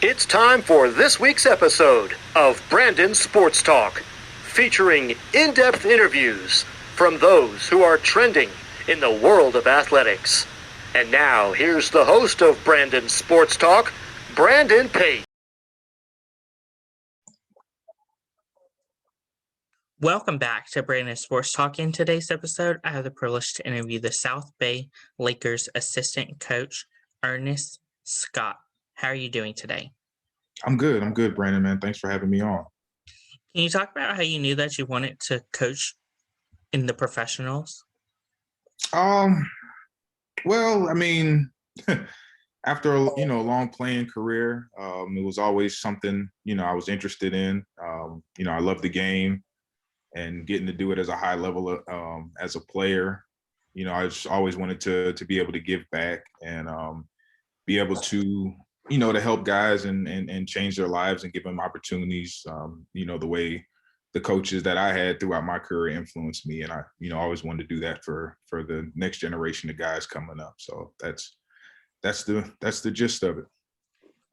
It's time for this week's episode of Brandon Sports Talk, featuring in-depth interviews from those who are trending in the world of athletics. And now, here's the host of Brandon Sports Talk, Brandon Pate. Welcome back to Brandon Sports Talk. In today's episode, I have the privilege to interview the South Bay Lakers assistant coach, Ernest Scott. How are you doing today? I'm good, Brandon, man. Thanks for having me on. Can you talk about how you knew that you wanted to coach in the professionals? Well, I mean, after a long playing career, it was always something I was interested in. I love the game and getting to do it as a high level as a player. I just always wanted to be able to give back and be able to to help guys and change their lives and give them opportunities. The way the coaches that I had throughout my career influenced me, and I always wanted to do that for the next generation of guys coming up. So that's the gist of it.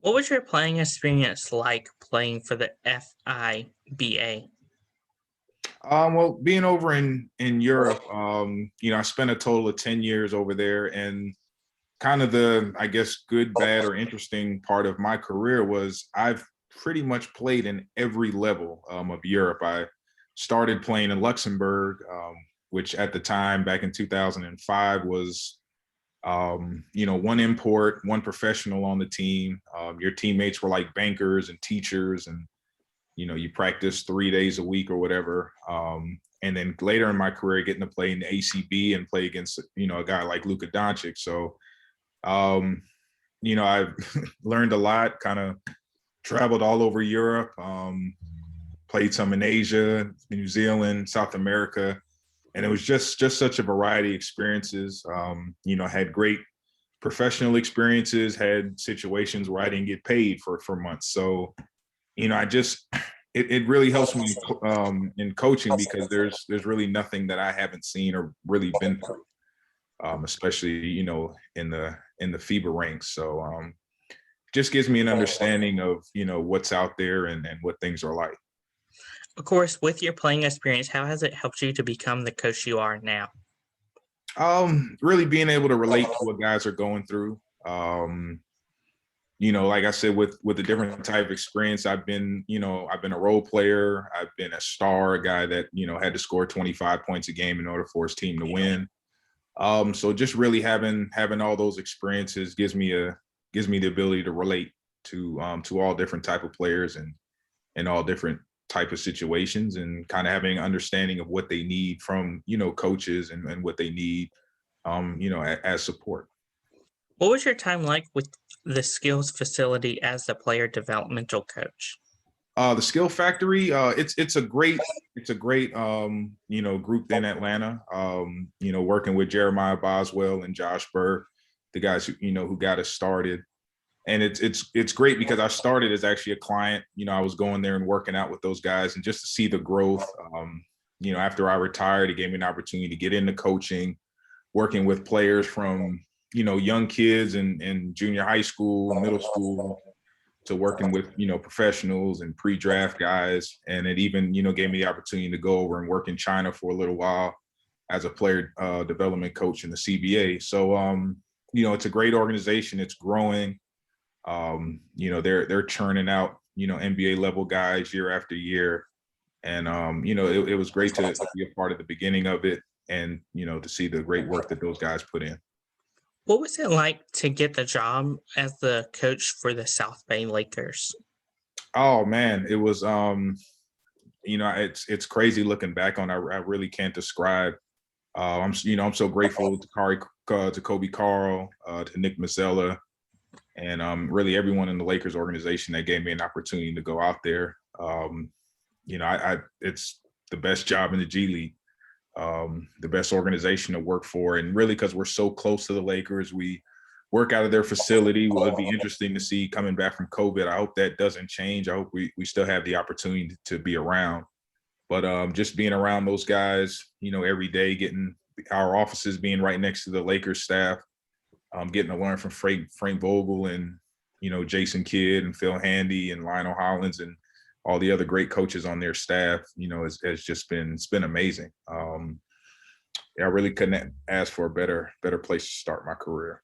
What was your playing experience like playing for the FIBA? Well, being over in Europe, I spent a total of 10 years over there, and kind of the, I guess, good, bad, or interesting part of my career was I've pretty much played in every level of Europe. I started playing in Luxembourg, which at the time, back in 2005, was, one import, one professional on the team. Your teammates were like bankers and teachers, and, you practice 3 days a week or whatever. And then later in my career, getting to play in the ACB and play against, a guy like Luka Doncic. So, I've learned a lot, kind of traveled all over Europe, played some in Asia, New Zealand, South America. And it was just such a variety of experiences. Had great professional experiences, had situations where I didn't get paid for months. So, it really helps me in coaching, because there's really nothing that I haven't seen or really been through, especially, in the FIBA ranks. So just gives me an understanding of, what's out there and what things are like. Of course, with your playing experience, how has it helped you to become the coach you are now? Really being able to relate to what guys are going through. Like I said, with the different type of experience, I've been a role player. I've been a star, a guy that, had to score 25 points a game in order for his team to win. So just really having all those experiences gives me the ability to relate to all different type of players and all different type of situations, and kind of having an understanding of what they need from, coaches and what they need, as support. What was your time like with the skills facility as the player developmental coach? The Skil-Factory, it's a great group in Atlanta. Working with Jeremiah Boswell and Josh Burr, the guys who got us started. And it's great because I started as actually a client. I was going there and working out with those guys, and just to see the growth. After I retired, it gave me an opportunity to get into coaching, working with players from young kids in junior high school, middle school, to working with professionals and pre-draft guys. And it even gave me the opportunity to go over and work in China for a little while as a player development coach in the CBA. So it's a great organization. It's growing. They're churning out NBA level guys year after year. And it was great to be a part of the beginning of it, and to see the great work that those guys put in. What was it like to get the job as the coach for the South Bay Lakers? Oh man, it was it's crazy looking back on. I really can't describe. I'm so grateful to Kobe Carl, to Nick Mazzella, and really everyone in the Lakers organization that gave me an opportunity to go out there. It's the best job in the G League. The best organization to work for, and really because we're so close to the Lakers, we work out of their facility. Well, it'd be interesting to see coming back from COVID. I hope that doesn't change. I hope we still have the opportunity to be around. But just being around those guys, every day, getting our offices being right next to the Lakers staff, getting to learn from Frank Vogel and Jason Kidd and Phil Handy and Lionel Hollins and all the other great coaches on their staff, has just been, it's been amazing. I really couldn't ask for a better place to start my career.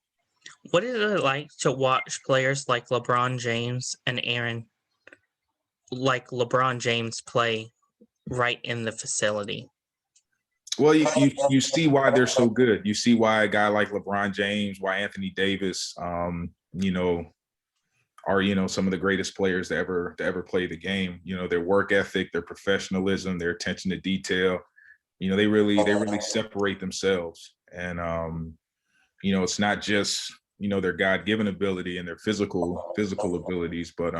What is it like to watch players like LeBron James and LeBron James play right in the facility? Well, you see why they're so good. You see why a guy like LeBron James, why Anthony Davis, are some of the greatest players to ever play the game. Their work ethic, their professionalism, their attention to detail. They really separate themselves. And it's not just their God-given ability and their physical abilities, but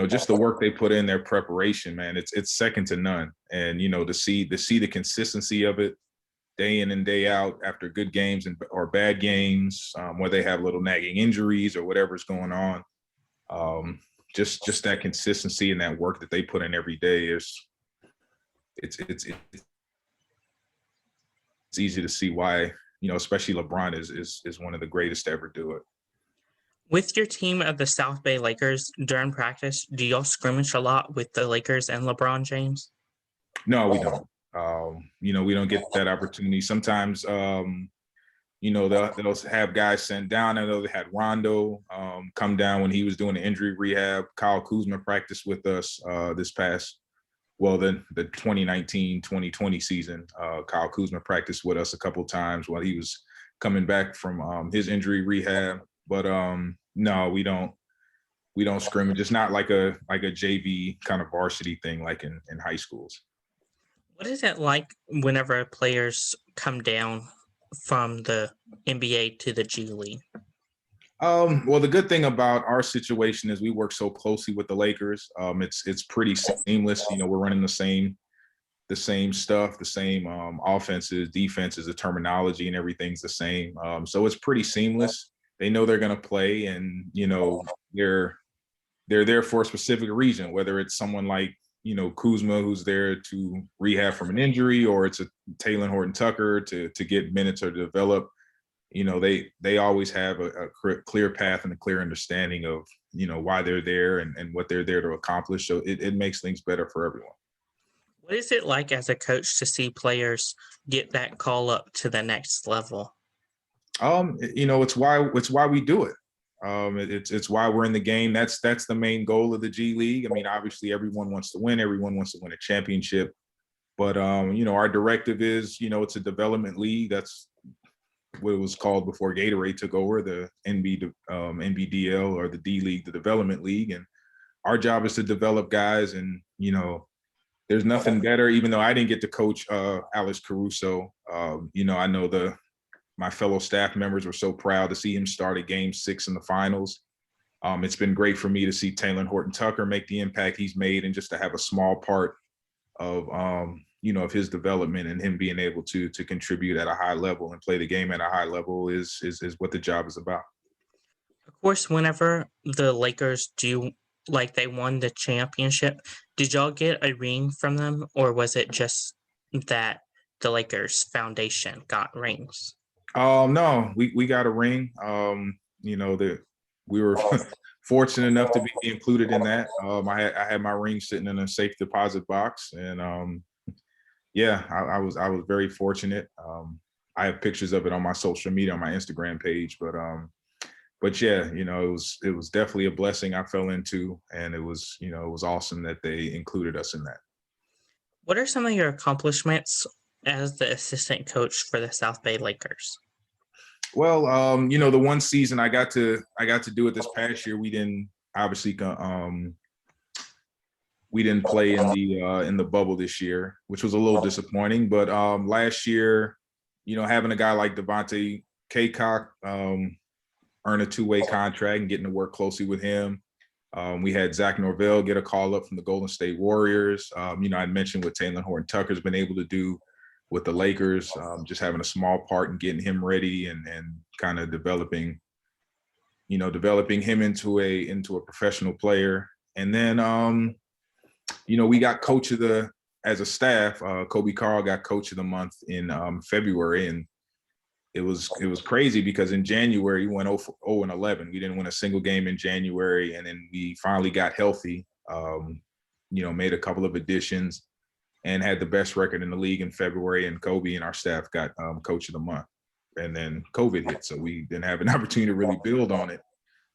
just the work they put in, their preparation, man, it's second to none. And to see the consistency of it day in and day out after good games or bad games, where they have little nagging injuries or whatever's going on, just that consistency and that work that they put in every day it's easy to see why especially LeBron is one of the greatest to ever do it. With your team of the South Bay Lakers during practice, do y'all scrimmage a lot with the Lakers and LeBron James? No, we don't. We don't get that opportunity. Sometimes, they'll have guys sent down. I know they had Rondo come down when he was doing the injury rehab. Kyle Kuzma practiced with us the 2019-2020 season. Kyle Kuzma practiced with us a couple times while he was coming back from his injury rehab. But no, we don't scrimmage. It's not like a JV kind of varsity thing like in high schools. What is it like whenever players come down from the NBA to the G League? Well, the good thing about our situation is we work so closely with the Lakers. It's pretty seamless. We're running the same stuff, the same offenses, defenses, the terminology and everything's the same. So it's pretty seamless. They know they're going to play, and they're there for a specific reason. Whether it's someone like Kuzma, who's there to rehab from an injury, or it's a Talen Horton-Tucker to get minutes or to develop. They always have a clear path and a clear understanding of why they're there and what they're there to accomplish. So it makes things better for everyone. What is it like as a coach to see players get that call up to the next level? It's why we do it. It's why we're in the game. That's the main goal of the G League. I mean, obviously everyone wants to win. Everyone wants to win a championship. But, our directive is, it's a development league. That's what it was called before Gatorade took over, the NBDL or the DLeague, the development league. And our job is to develop guys. And, there's nothing better, even though I didn't get to coach Alex Caruso. I know my fellow staff members were so proud to see him start at Game 6 in the finals. It's been great for me to see Talen Horton-Tucker make the impact he's made, and just to have a small part of of his development and him being able to contribute at a high level and play the game at a high level is what the job is about. Of course, whenever the Lakers they won the championship, did y'all get a ring from them, or was it just that the Lakers Foundation got rings? No, we got a ring. We were fortunate enough to be included in that. I had my ring sitting in a safe deposit box, and I was very fortunate. I have pictures of it on my social media, on my Instagram page, but yeah, it was definitely a blessing I fell into, and it was awesome that they included us in that. What are some of your accomplishments as the assistant coach for the South Bay Lakers? Well, the one season I got to do it this past year, we didn't play in the bubble this year, which was a little disappointing. But last year, having a guy like Devontae Kaycock earn a two-way contract and getting to work closely with him. We had Zach Norvell get a call up from the Golden State Warriors. I mentioned what Talen Horton-Tucker's been able to do with the Lakers, just having a small part in getting him ready and kind of developing him into a professional player. And then, we got as a staff, Kobe Carl got coach of the month in February. And it was crazy because in January we went 0-11. We didn't win a single game in January, and then we finally got healthy. Made a couple of additions and had the best record in the league in February. And Kobe and our staff got Coach of the Month. And then COVID hit, so we didn't have an opportunity to really build on it.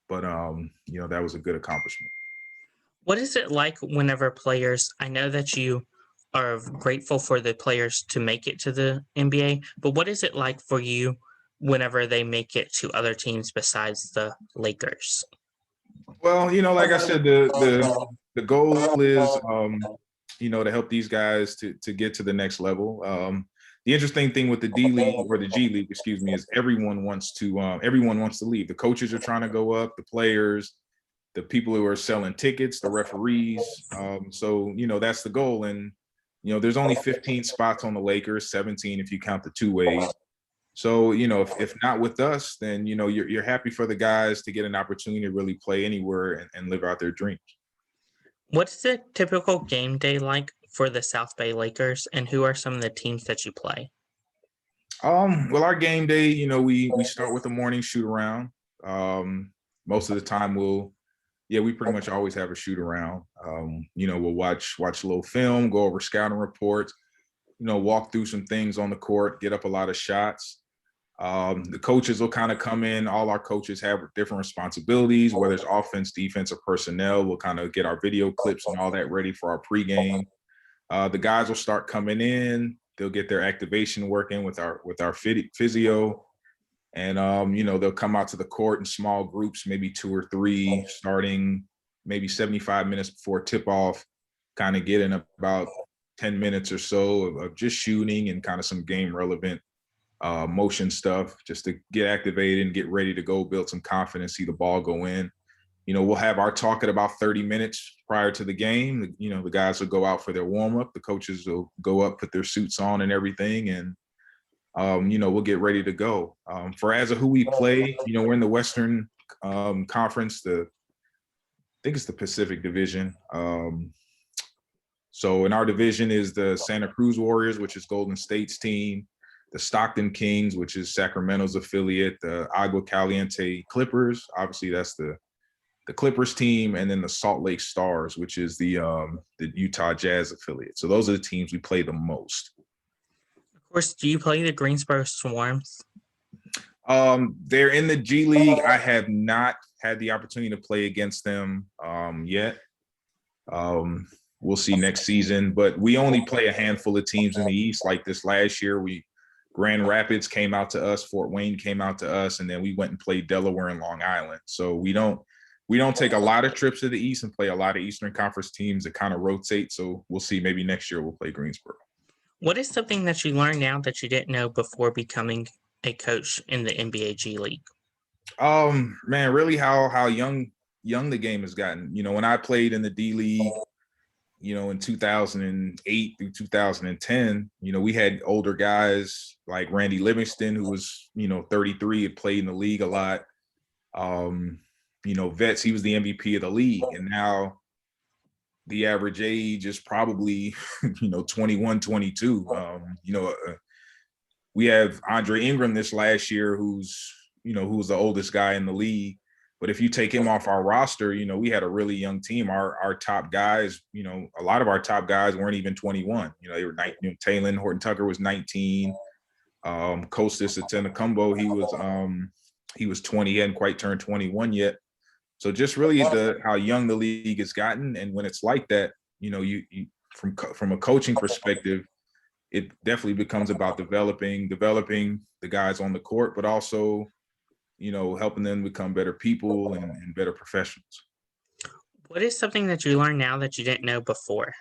But that was a good accomplishment. What is it like whenever players? I know that you are grateful for the players to make it to the NBA, but what is it like for you whenever they make it to other teams besides the Lakers? Well, like I said, the goal is to help these guys to get to the next level. The interesting thing with the DLeague or the G League, excuse me, is everyone wants to leave. The coaches are trying to go up, the players, the people who are selling tickets, the referees. So that's the goal. And there's only 15 spots on the Lakers, 17 if you count the two ways. So if not with us, then you're happy for the guys to get an opportunity to really play anywhere and live out their dreams. What's the typical game day like for the South Bay Lakers, and who are some of the teams that you play? Well, our game day, we start with a morning shoot around. Most of the time we pretty much always have a shoot around. We'll watch a little film, go over scouting reports, walk through some things on the court, get up a lot of shots. The coaches will kind of come in. All our coaches have different responsibilities, whether it's offense, defense, or personnel. We'll kind of get our video clips and all that ready for our pregame. The guys will start coming in. They'll get their activation working with our physio. And, they'll come out to the court in small groups, maybe 2 or 3, starting maybe 75 minutes before tip-off, kind of get in about 10 minutes or so of just shooting and kind of some game-relevant motion stuff just to get activated and get ready to go, build some confidence, see the ball go in. We'll have our talk at about 30 minutes prior to the game. The guys will go out for their warm-up. The coaches will go up, put their suits on and everything, and we'll get ready to go. For as of who we play, we're in the Western Conference. I think it's the Pacific Division. So in our division is the Santa Cruz Warriors, which is Golden State's team, the Stockton Kings, which is Sacramento's affiliate, the Agua Caliente Clippers, obviously that's the Clippers team, and then the Salt Lake Stars, which is the Utah Jazz affiliate. So those are the teams we play the most. Of course, do you play the Greensboro Swarms? They're in the G League. I have not had the opportunity to play against them yet. We'll see next season, but we only play a handful of teams in the East. Like this last year, Grand Rapids came out to us, Fort Wayne came out to us, and then we went and played Delaware and Long Island. So we don't take a lot of trips to the East and play a lot of Eastern Conference teams that kind of rotate. So we'll see. Maybe next year we'll play Greensboro. What is something that you learned now that you didn't know before becoming a coach in the NBA G League? Man, really how young the game has gotten. When I played in the D League, in 2008 through 2010, we had older guys like Randy Livingston, who was, 33, had played in the league a lot. Vets, he was the MVP of the league. And now the average age is probably, 21, 22. We have Andre Ingram this last year, who's the oldest guy in the league. But if you take him off our roster, we had a really young team. Our top guys, a lot of our top guys weren't even 21. They were 19. Taylor Horton Tucker was 19. Kostas Atenakumbo, he was 20. He hadn't quite turned 21 yet. So just really how young the league has gotten, and when it's like that, you from a coaching perspective, it definitely becomes about developing the guys on the court, but also helping them become better people and better professionals. What is something that you learned now that you didn't know before?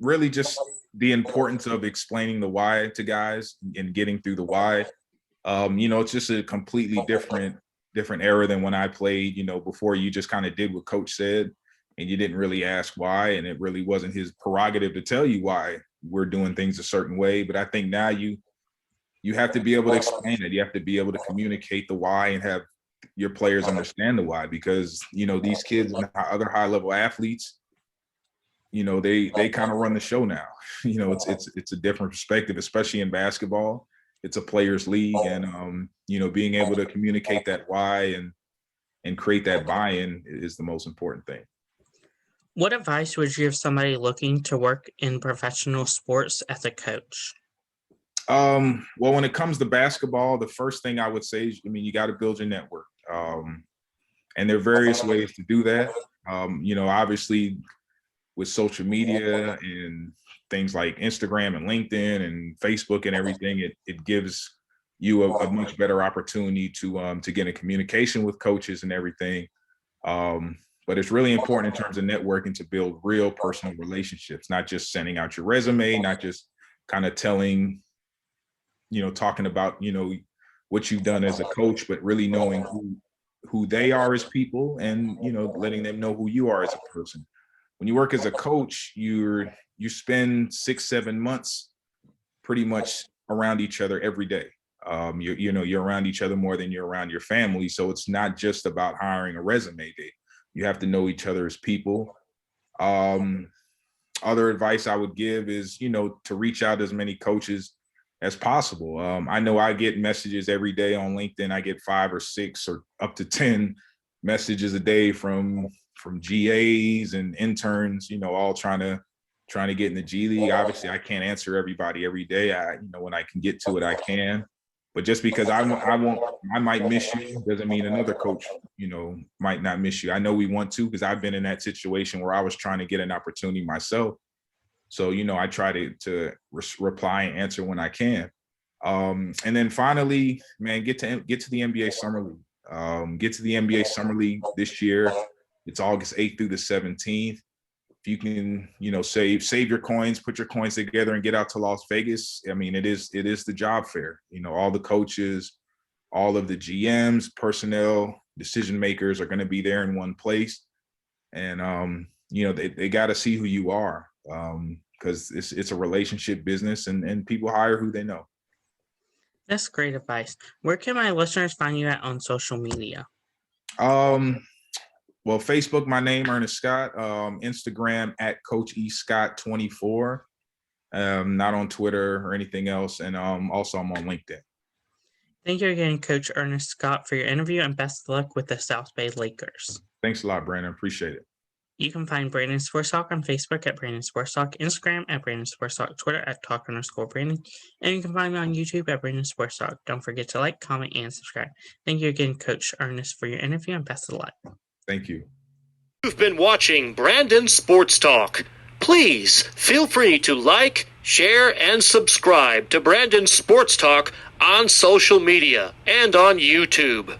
Really just the importance of explaining the why to guys and getting through the why. It's just a completely different era than when I played. Before, you just kind of did what coach said and you didn't really ask why, and it really wasn't his prerogative to tell you why we're doing things a certain way. But I think now you have to be able to explain it. You have to be able to communicate the why and have your players understand the why, because, these kids and other high level athletes, they kind of run the show now. It's a different perspective, especially in basketball. it's a players league, and being able to communicate that why and create that buy-in is the most important thing. What advice would you give somebody looking to work in professional sports as a coach? Well, when it comes to basketball, the first thing I would say is, you got to build your network. And there are various ways to do that. Obviously with social media and things like Instagram and LinkedIn and Facebook and everything, it gives you a much better opportunity to get in communication with coaches and everything. But it's really important in terms of networking to build real personal relationships, not just sending out your resume, not just kind of talking about, what you've done as a coach, but really knowing who they are as people and, letting them know who you are as a person. When you work as a coach, you spend 6-7 months pretty much around each other every day. You're around each other more than you're around your family. So it's not just about hiring a resume day. You have to know each other as people. Other advice I would give is, to reach out to as many coaches as possible. I know I get messages every day on LinkedIn. I get 5 or 6 or up to 10 messages a day from GAs and interns, all trying to get in the G League. Obviously, I can't answer everybody every day. When I can get to it, I can. But just because I might miss you doesn't mean another coach, might not miss you. I know we want to, because I've been in that situation where I was trying to get an opportunity myself. So, I try to reply and answer when I can. And then finally, man, get to the NBA Summer League. Get to the NBA Summer League this year. It's August 8th through the 17th. If you can, save your coins, put your coins together and get out to Las Vegas. It is the job fair. All the coaches, all of the GMs, personnel, decision makers are going to be there in one place. And, they got to see who you are, because it's a relationship business and people hire who they know. That's great advice. Where can my listeners find you at on social media? Well, Facebook, my name, Ernest Scott. Instagram at Coach E Scott 24. Not on Twitter or anything else. And also I'm on LinkedIn. Thank you again, Coach Ernest Scott, for your interview, and best of luck with the South Bay Lakers. Thanks a lot, Brandon. Appreciate it. You can find Brandon Sports Talk on Facebook at Brandon Sports Talk, Instagram at Brandon Sports Talk, Twitter at Talk_Brandon, and you can find me on YouTube at Brandon Sports Talk. Don't forget to like, comment, and subscribe. Thank you again, Coach Ernest, for your interview, and best of luck. Thank you. You've been watching Brandon Sports Talk. Please feel free to like, share, and subscribe to Brandon Sports Talk on social media and on YouTube.